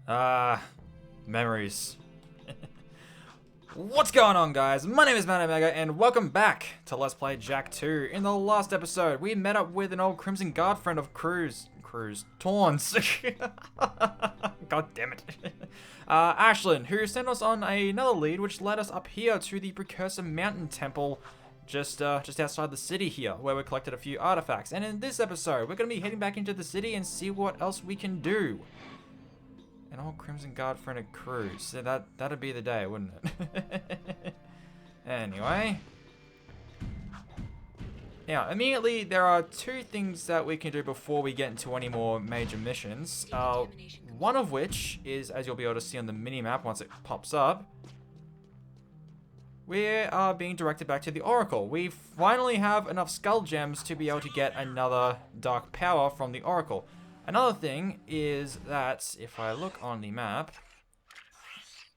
Ah, memories. What's going on, guys? My name is Matt Omega, and welcome back to Let's Play Jak 2. In the last episode, we met up with an old Crimson Guard friend of Torn's. God damn it. Ashlyn, who sent us on another lead, which led us up here to the Precursor Mountain Temple, just outside the city here, where we collected a few artifacts. And in this episode, we're going to be heading back into the city and see what else we can do. An old Crimson Guard friend of Cruz. So that'd be the day, wouldn't it? Anyway. Now, immediately, there are two things that we can do before we get into any more major missions. One of which is, as you'll be able to see on the mini-map once it pops up, we are being directed back to the Oracle. We finally have enough Skull Gems to be able to get another Dark Power from the Oracle. Another thing is that, if I look on the map,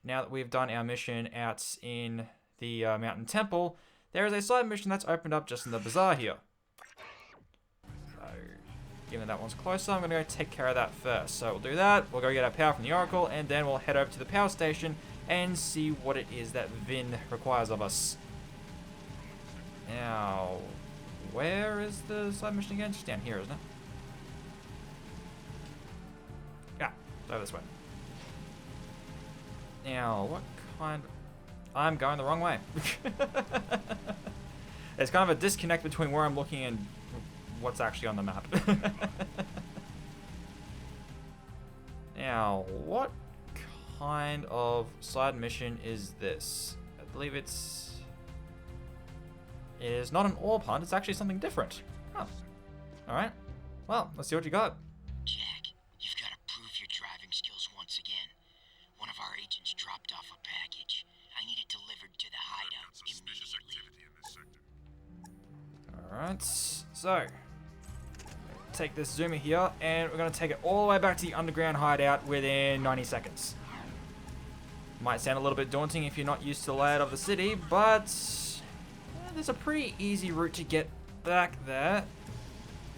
now that we've done our mission out in the Mountain Temple, there is a side mission that's opened up just in the bazaar here. So, given that one's closer, I'm going to go take care of that first. So we'll do that, we'll go get our power from the Oracle, and then we'll head over to the power station and see what it is that Vin requires of us. Now, where is the side mission again? Just down here, isn't it? Yeah, over this way. Now, what kind of... I'm going the wrong way. There's kind of a disconnect between where I'm looking and what's actually on the map. Now, what kind of side mission is this? I believe it is not an orb hunt, it's actually something different. Oh, alright. Well, let's see what you got. Jak, you've got to prove your driving skills once again. One of our agents dropped off a package. I need it delivered to the hideout immediately. Alright, so take this zoomer here, and we're going to take it all the way back to the underground hideout within 90 seconds. Might sound a little bit daunting if you're not used to the layout of the city, but there's a pretty easy route to get back there.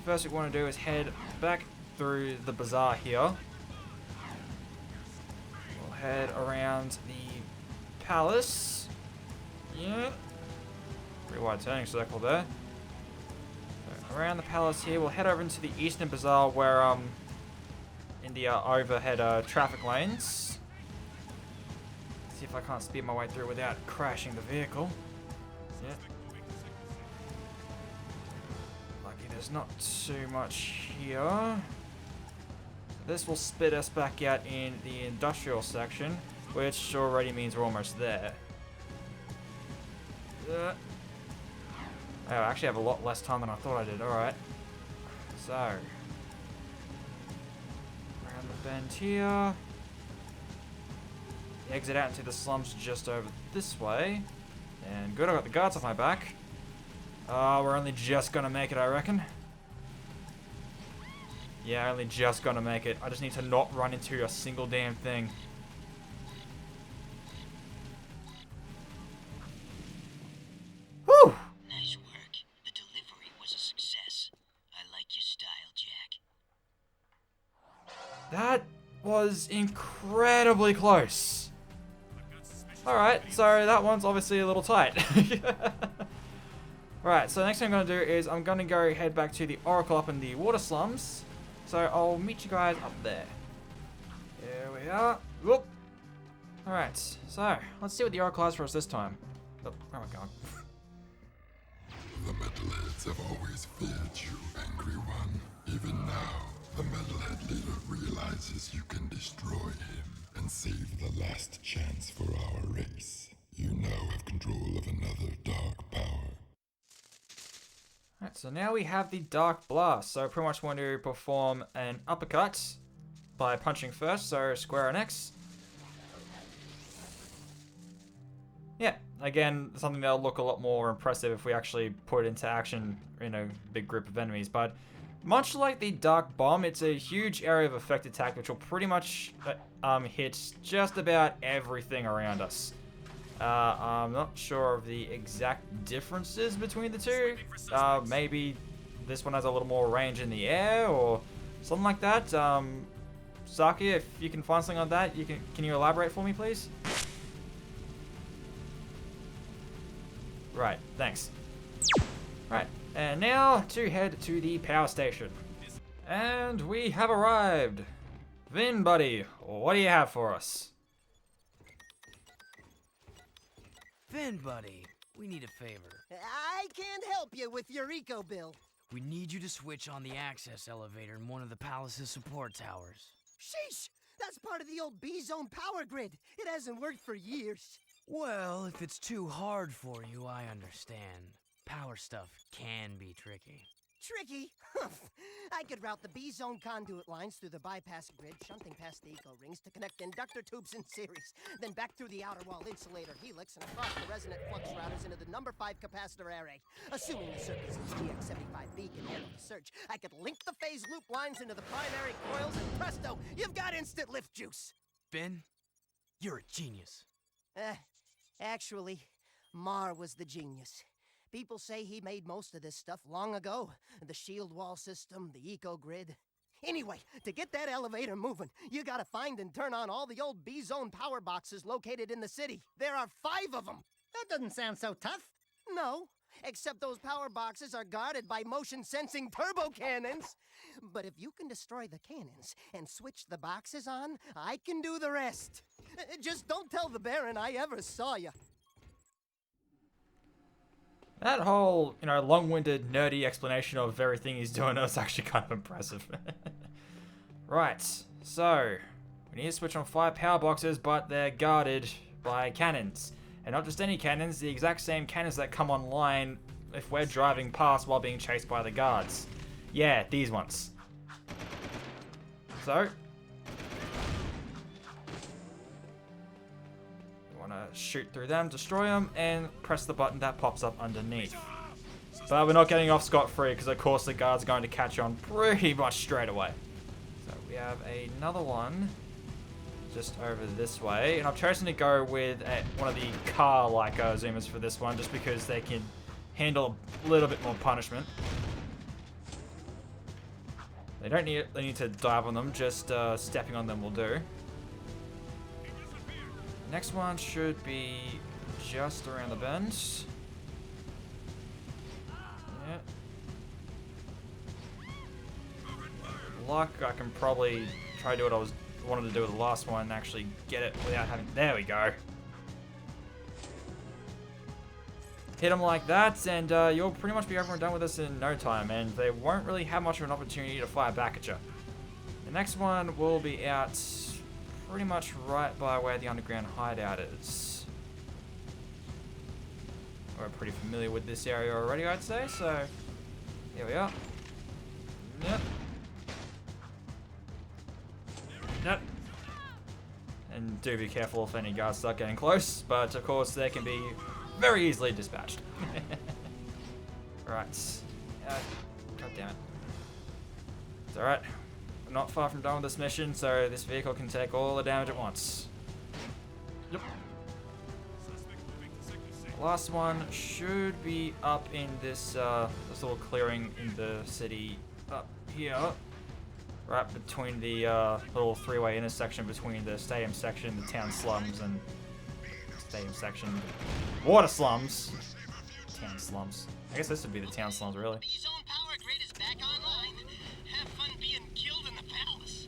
First we want to do is head back through the bazaar here. We'll head around the palace. Yeah. Pretty wide turning circle there. So around the palace here, we'll head over into the Eastern Bazaar where, in the overhead traffic lanes. See if I can't speed my way through without crashing the vehicle. Yeah. Lucky there's not too much here. This will spit us back out in the industrial section, which already means we're almost there. Oh, I actually have a lot less time than I thought I did. Alright. So. Around the bend here. Exit out into the slums just over this way. And good, I got the guards off my back. We're only just gonna make it, I reckon. Yeah, only just gonna make it. I just need to not run into a single damn thing. Whew! Nice work. The delivery was a success. I like your style, Jak. That was incredibly close. Alright, so that one's obviously a little tight. Right, so the next thing I'm going to do is I'm going to go head back to the Oracle up in the water slums. So I'll meet you guys up there. Here we are. Whoop. Alright, so let's see what the Oracle has for us this time. Oh, where am I going? The Metalheads have always feared you, Angry One. Even now, the Metalhead leader realizes you can destroy him and save the last chance for our race. You now have control of another dark power. Alright, so now we have the Dark Blast. So I pretty much want to perform an uppercut by punching first, so square on X. Yeah, again, something that'll look a lot more impressive if we actually put it into action in a big group of enemies. But much like the Dark Bomb, it's a huge area of effect attack which will pretty much hit just about everything around us. I'm not sure of the exact differences between the two. Maybe this one has a little more range in the air or something like that. Saki, if you can find something on that, can you elaborate for me, please? Right, thanks. Right, and now to head to the power station. And we have arrived. Vin, buddy, what do you have for us? Vin, buddy, we need a favor. I can't help you with your eco bill. We need you to switch on the access elevator in one of the palace's support towers. Sheesh! That's part of the old B-Zone power grid. It hasn't worked for years. Well, if it's too hard for you, I understand. Power stuff can be tricky. Tricky? I could route the B-Zone conduit lines through the bypass grid, shunting past the eco rings to connect inductor tubes in series, then back through the outer wall insulator helix and across the resonant flux routers into the number 5 capacitor array. Assuming the circuit's GX75B can handle the surge, I could link the phase loop lines into the primary coils, and presto, you've got instant lift juice. Vin, you're a genius. Actually, Mar was the genius. People say he made most of this stuff long ago. The shield wall system, the eco-grid. Anyway, to get that elevator moving, you gotta find and turn on all the old B-Zone power boxes located in the city. There are 5 of them. That doesn't sound so tough. No, except those power boxes are guarded by motion-sensing turbo cannons. But if you can destroy the cannons and switch the boxes on, I can do the rest. Just don't tell the Baron I ever saw you. That whole, long-winded, nerdy explanation of everything he's doing was actually kind of impressive. Right, so, we need to switch on 5 power boxes, but they're guarded by cannons. And not just any cannons, the exact same cannons that come online if we're driving past while being chased by the guards. Yeah, these ones. So, shoot through them, destroy them, and press the button that pops up underneath. But we're not getting off scot-free because of course the guards are going to catch on pretty much straight away. So we have another one just over this way, and I've chosen to go with one of the car-like zoomers for this one just because they can handle a little bit more punishment. They need to dive on them, just stepping on them will do. Next one should be just around the bend. Yeah. Luck, I can probably try to do what I wanted to do with the last one and actually get it without having... There we go. Hit them like that, and you'll pretty much be over and done with this in no time, and they won't really have much of an opportunity to fire back at you. The next one will be out pretty much right by where the underground hideout is. We're pretty familiar with this area already, I'd say, so here we are. Yep. Yep. And do be careful if any guards start getting close, but of course they can be very easily dispatched. Right. God damn it. It's alright. Not far from done with this mission, so this vehicle can take all the damage at once. Yep. The last one should be up in this little clearing in the city up here. Right between the little 3-way intersection between the stadium section, the town slums, and stadium section, water slums. Town slums. I guess this would be the town slums, really. B-Zone power grid is back online. Have fun being killed in the palace.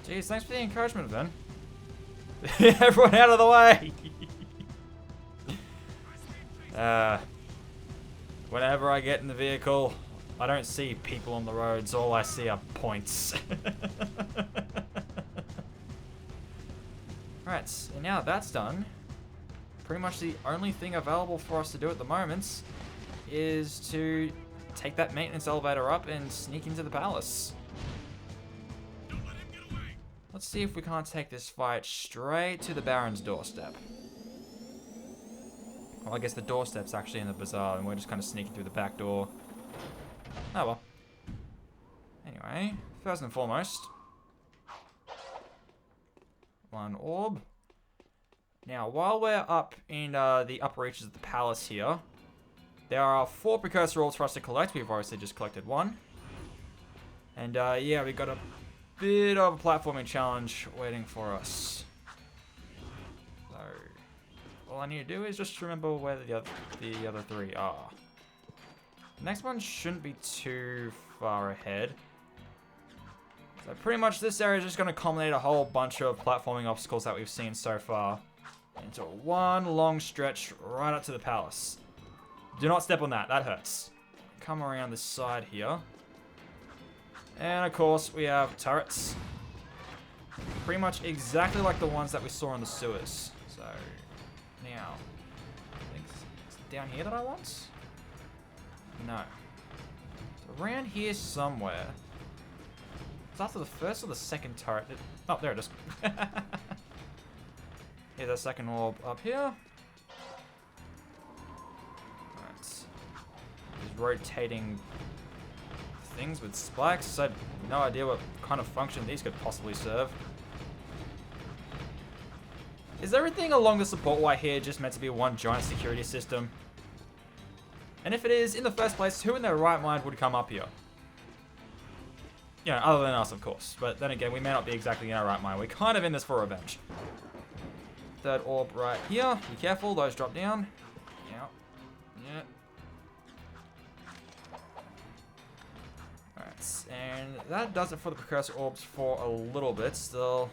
Jeez, thanks for the encouragement, Vin. Everyone out of the way! Whenever I get in the vehicle, I don't see people on the roads. All I see are points. Right, and now that's done, pretty much the only thing available for us to do at the moment is to take that maintenance elevator up and sneak into the palace. Let's see if we can't take this fight straight to the Baron's doorstep. Well, I guess the doorstep's actually in the bazaar and we're just kind of sneaking through the back door. Oh well. Anyway, first and foremost, one orb. Now, while we're up in the upper reaches of the palace here, there are 4 precursor orbs for us to collect. We've obviously just collected 1. And yeah, we got a bit of a platforming challenge waiting for us. So, all I need to do is just remember where the other three are. The next one shouldn't be too far ahead. So pretty much this area is just going to culminate a whole bunch of platforming obstacles that we've seen so far into one long stretch right up to the palace. Do not step on that, that hurts. Come around this side here. And of course we have turrets. Pretty much exactly like the ones that we saw in the sewers. So now, I think it's down here that I want? No. It's around here somewhere. It's after the first or the second turret. Oh, there it is. Here's our second orb up here. Alright. These rotating things with spikes. I have no idea what kind of function these could possibly serve. Is everything along the support wire here just meant to be one giant security system? And if it is, in the first place, who in their right mind would come up here? You know, other than us, of course. But then again, we may not be exactly in our right mind. We're kind of in this for revenge. Third orb right here. Be careful, those drop down. Yeah. Yeah. Alright, and that does it for the precursor orbs for a little bit. The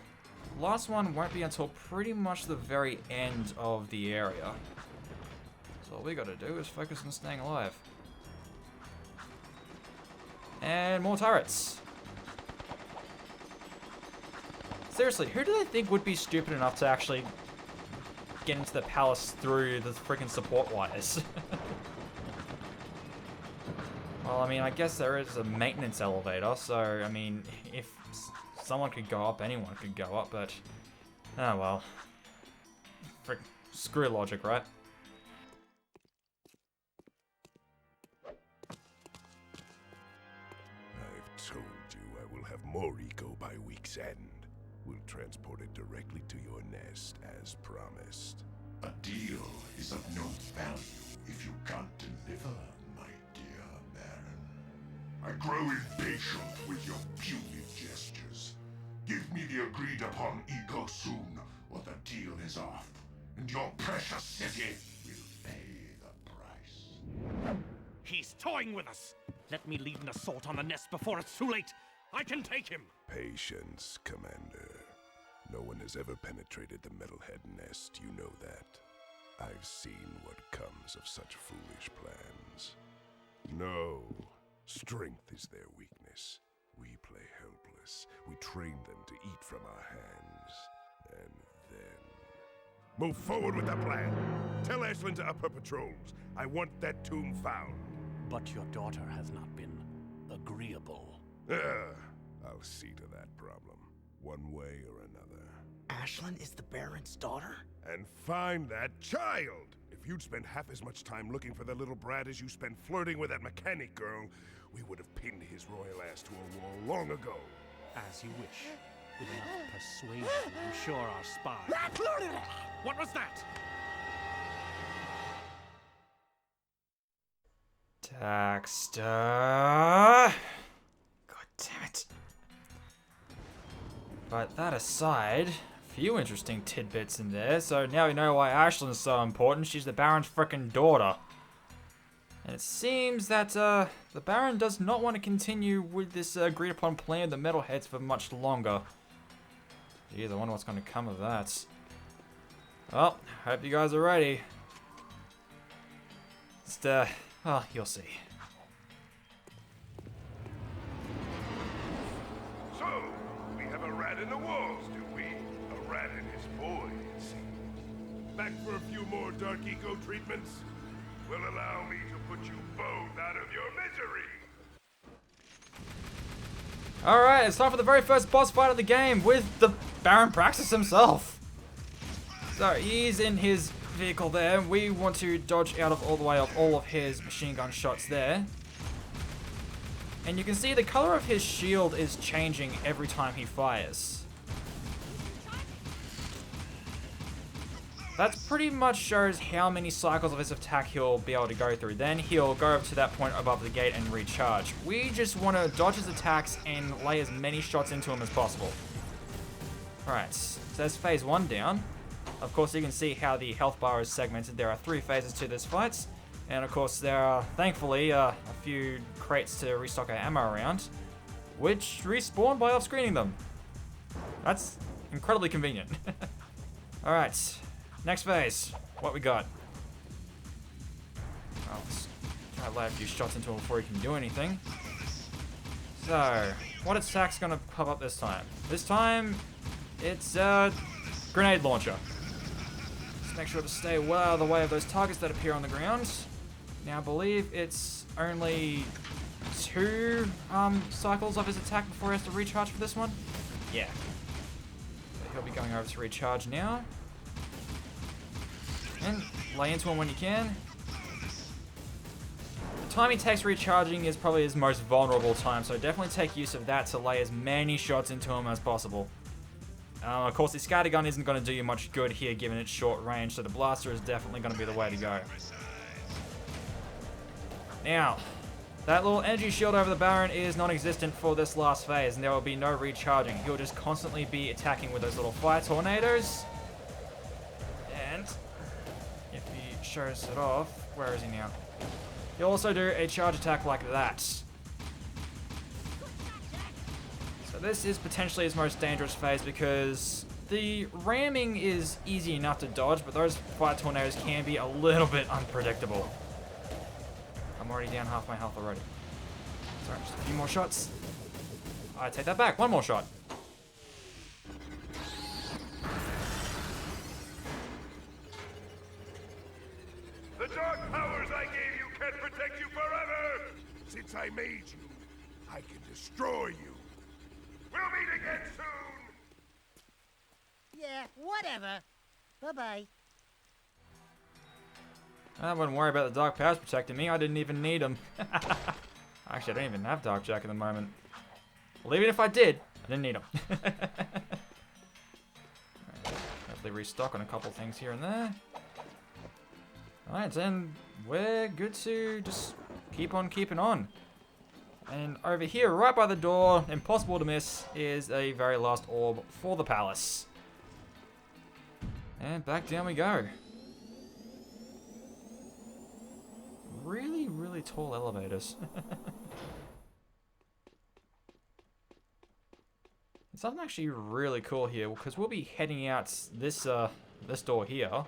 last one won't be until pretty much the very end of the area. So all we gotta do is focus on staying alive. And more turrets. Seriously, who do they think would be stupid enough to actually get into the palace through the freaking support wires? Well, I mean, I guess there is a maintenance elevator, so, I mean, if someone could go up, anyone could go up, but, oh well. Screw logic, right? I've told you I will have more eco by week's end. We'll transport it directly to your nest, as promised. A deal is of no value if you can't deliver, my dear Baron. I grow impatient with your puny gestures. Give me the agreed upon eco soon, or the deal is off, and your precious city will pay the price. He's toying with us! Let me lead an assault on the nest before it's too late! I can take him! Patience, Commander. No one has ever penetrated the Metalhead nest, you know that. I've seen what comes of such foolish plans. No, strength is their weakness. We play helpless. We train them to eat from our hands. And then... Move forward with the plan! Tell Ashlyn to up her patrols. I want that tomb found. But your daughter has not been agreeable. I'll see to that problem, one way or another. Ashlyn is the Baron's daughter? And find that child! If you'd spent half as much time looking for the little brat as you spent flirting with that mechanic girl, we would have pinned his royal ass to a wall long ago. As you wish. With enough persuasion, I'm sure our spy... What was that? Daxter. God damn it. But that aside, a few interesting tidbits in there. So now we know why Ashlyn's so important. She's the Baron's frickin' daughter. And it seems that the Baron does not want to continue with this agreed upon plan of the Metalheads for much longer. Geez, I wonder what's going to come of that. Well, hope you guys are ready. Just, well, you'll see. So, we have a rat in the walls, do we? A rat in his voids. Back for a few more dark eco treatments? Will allow me to put you both out of your misery. Alright, it's time for the very first boss fight of the game with the Baron Praxis himself. So, he's in his vehicle there. We want to dodge out of all the way of all of his machine gun shots there. And you can see the color of his shield is changing every time he fires. that pretty much shows how many cycles of his attack he'll be able to go through. Then he'll go up to that point above the gate and recharge. We just want to dodge his attacks and lay as many shots into him as possible. Alright, so that's phase 1 down. Of course, you can see how the health bar is segmented. There are 3 phases to this fight. And of course, there are, thankfully, a few crates to restock our ammo around, which respawn by off-screening them. That's incredibly convenient. Alright, next phase. What we got? Oh, let's try to lay a few shots into him before he can do anything. So, what attack's gonna pop up this time? This time, it's a grenade launcher. Just make sure to stay well out of the way of those targets that appear on the ground. Now, I believe it's only 2 cycles of his attack before he has to recharge for this one. Yeah. So he'll be going over to recharge now. And lay into him when you can. The time he takes recharging is probably his most vulnerable time, so definitely take use of that to lay as many shots into him as possible. Of course, the scattergun isn't going to do you much good here given its short range, so the blaster is definitely going to be the way to go. Now, that little energy shield over the Baron is non-existent for this last phase, and there will be no recharging. He'll just constantly be attacking with those little fire tornadoes. And if he shows it off, where is he now? He'll also do a charge attack like that. So this is potentially his most dangerous phase because the ramming is easy enough to dodge, but those fire tornadoes can be a little bit unpredictable. I'm already down half my health already. Sorry, just a few more shots. I take that back. 1 more shot. The dark powers I gave you can't protect you forever! Since I made you, I can destroy you. We'll meet again soon! Yeah, whatever. Bye-bye. I wouldn't worry about the dark powers protecting me. I didn't even need them. Actually, I don't even have Dark Jack at the moment. Well, even if I did, I didn't need them. Hopefully restock on a couple things here and there. Alright, then we're good to just keep on keeping on. And over here, right by the door, impossible to miss, is a very last orb for the palace. And back down we go. Really, really tall elevators. Something actually really cool here, because we'll be heading out this this door here,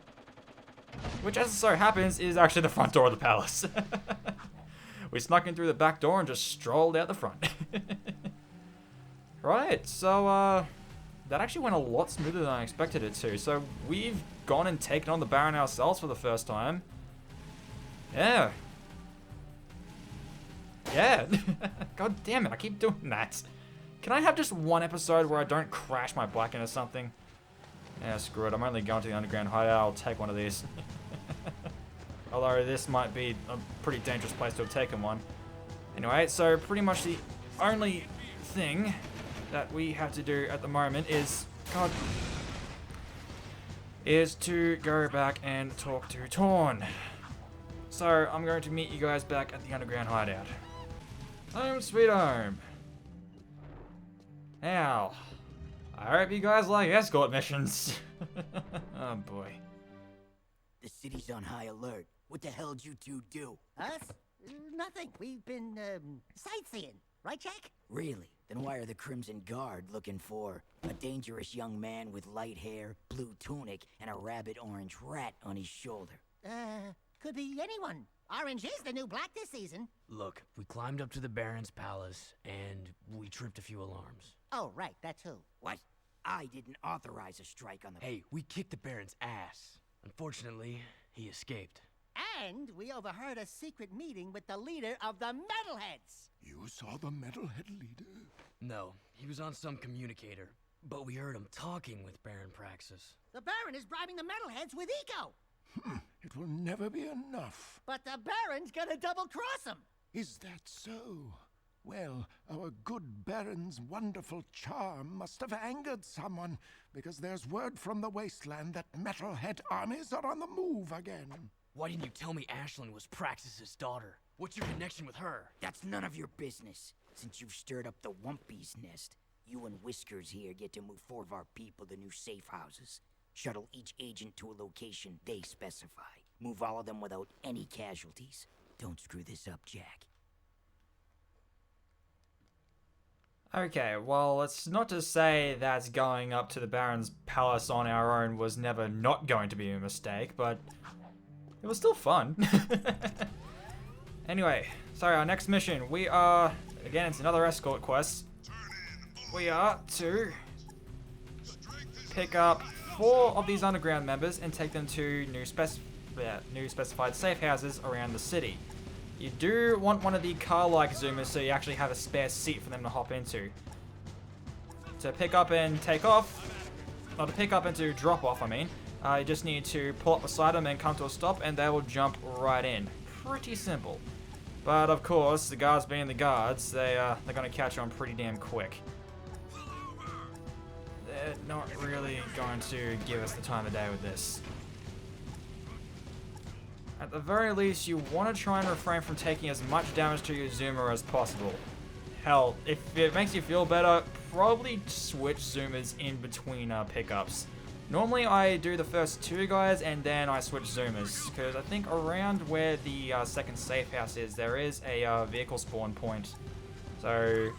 which, as it so happens, is actually the front door of the palace. We snuck in through the back door and just strolled out the front. Right, so that actually went a lot smoother than I expected it to. So we've gone and taken on the Baron ourselves for the first time. Yeah. Yeah. God damn it, I keep doing that. Can I have just one episode where I don't crash my bike into something? Yeah, screw it. I'm only going to the underground hideout. I'll take one of these. Although this might be a pretty dangerous place to have taken one. Anyway, so pretty much the only thing that we have to do at the moment is... God... is to go back and talk to Torn. So, I'm going to meet you guys back at the underground hideout. Home sweet home. Now, I hope you guys like escort missions. Oh boy. The city's on high alert. What the hell'd you two do? Us? Nothing. We've been, sightseeing. Right, Jack? Really? Then why are the Crimson Guard looking for a dangerous young man with light hair, blue tunic, and a rabbit-orange rat on his shoulder? Could be anyone. Orange is the new black this season. Look, we climbed up to the Baron's palace, and we tripped a few alarms. Oh, right, that too. What? I didn't authorize a strike on the... Hey, we kicked the Baron's ass. Unfortunately, he escaped. And we overheard a secret meeting with the leader of the Metalheads. You saw the Metalhead leader? No, he was on some communicator, but we heard him talking with Baron Praxis. The Baron is bribing the Metalheads with Eco. It will never be enough. But the Baron's gonna double-cross him. Is that so? Well, our good Baron's wonderful charm must have angered someone, because there's word from the wasteland that Metalhead armies are on the move again. Why didn't you tell me Ashlyn was Praxis's daughter? What's your connection with her? That's none of your business. Since you've stirred up the Wumpy's nest, you and Whiskers here get to move 4 of our people to new safe houses. Shuttle each agent to a location they specify. Move all of them without any casualties. Don't screw this up, Jack. Okay, well, it's not to say that going up to the Baron's palace on our own was never not going to be a mistake, but it was still fun. Anyway, so our next mission, we are, again, it's another escort quest. We are to pick up 4 of these underground members and take them to new specified safe houses around the city. You do want one of the car-like zoomers so you actually have a spare seat for them to hop into. To pick up and take off, or to pick up and to drop off, I mean, you just need to pull up beside them and come to a stop and they will jump right in. Pretty simple. But of course, the guards being the guards, they're gonna catch on pretty damn quick. They're not really going to give us the time of day with this. At the very least, you want to try and refrain from taking as much damage to your zoomer as possible. Hell, if it makes you feel better, probably switch zoomers in between pickups. Normally I do the first 2 guys and then I switch zoomers, because I think around where the second safe house is, there is a vehicle spawn point. So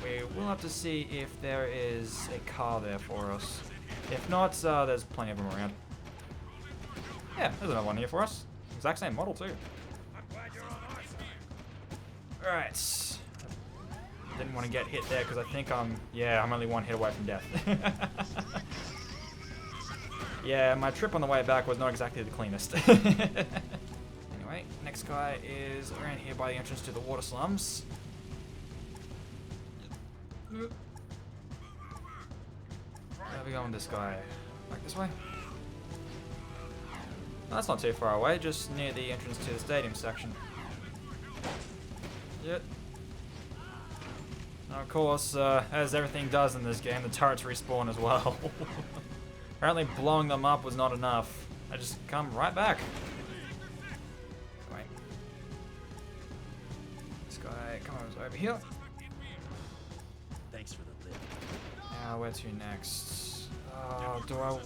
we will have to see if there is a car there for us. If not, there's plenty of them around. Yeah, there's another one here for us. Exact same model too. Alright. Didn't want to get hit there because I think I'm only 1 hit away from death. Yeah, my trip on the way back was not exactly the cleanest. Anyway, next guy is around here by the entrance to the water slums. Where are we going, this guy? Back this way? No, that's not too far away, just near the entrance to the stadium section. Yep. Now, of course, as everything does in this game, the turrets respawn as well. Apparently blowing them up was not enough. I just come right back. Wait. This guy comes over here. Thanks for the lift. Now, where to next? Do I...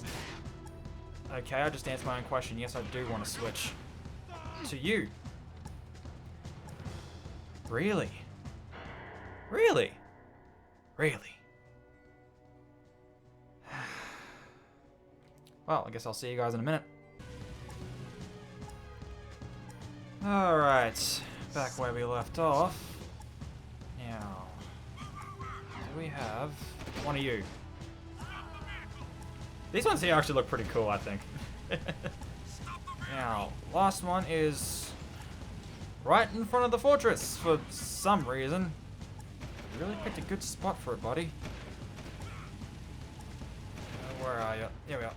Okay, I just answered my own question. Yes, I do want to switch to you. Really? Really? Really? Well, I guess I'll see you guys in a minute. Alright, back where we left off. Now, do we have one of you? These ones here actually look pretty cool, I think. Now, last one is right in front of the fortress for some reason. You really picked a good spot for it, buddy. Where are you? Here we are.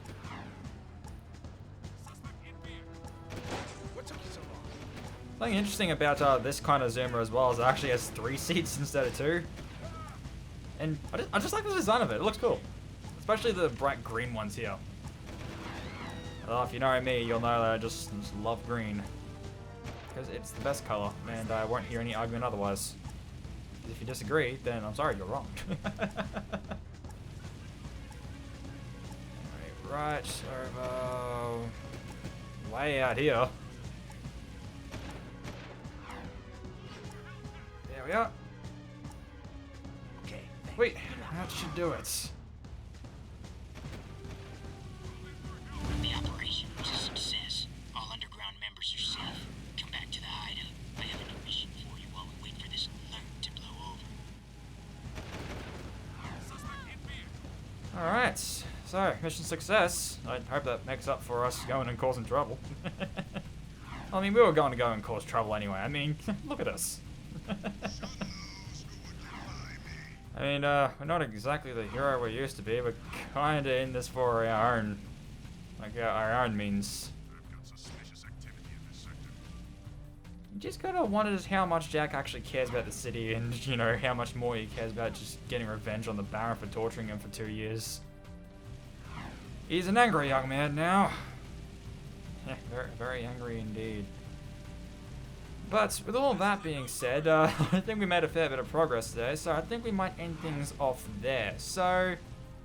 Something interesting about this kind of zoomer as well is it actually has 3 seats instead of 2. And I just like the design of it. It looks cool. Especially the bright green ones here. Well, if you know me, you'll know that I just love green. Because it's the best color, and I won't hear any argument otherwise. If you disagree, then I'm sorry, you're wrong. Right over... way out here. There we are. Okay. Wait, that should do it. The operation was a success. All underground members are safe. Come back to the hideout. I have a new mission for you while we wait for this alert to blow over. Alright, so mission success. I hope that makes up for us going and causing trouble. I mean, we were going to go and cause trouble anyway. I mean, look at us. I mean, we're not exactly the hero we used to be, but kinda in this for our own, like our own means. just gotta wonder just how much Jack actually cares about the city and, you know, how much more he cares about just getting revenge on the Baron for torturing him for 2 years. He's an angry young man now. Yeah, very, very angry indeed. But with all that being said, I think we made a fair bit of progress today, so I think we might end things off there. So,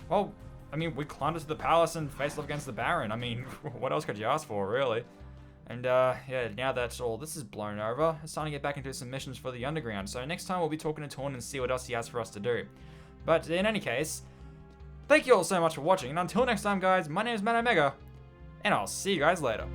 well, I mean, we climbed into the palace and faced off against the Baron. I mean, what else could you ask for, really? And, yeah, now that all this is blown over, it's time to get back into some missions for the Underground. So next time we'll be talking to Torn and see what else he has for us to do. But in any case, thank you all so much for watching, and until next time, guys, my name is Matt Omega, and I'll see you guys later.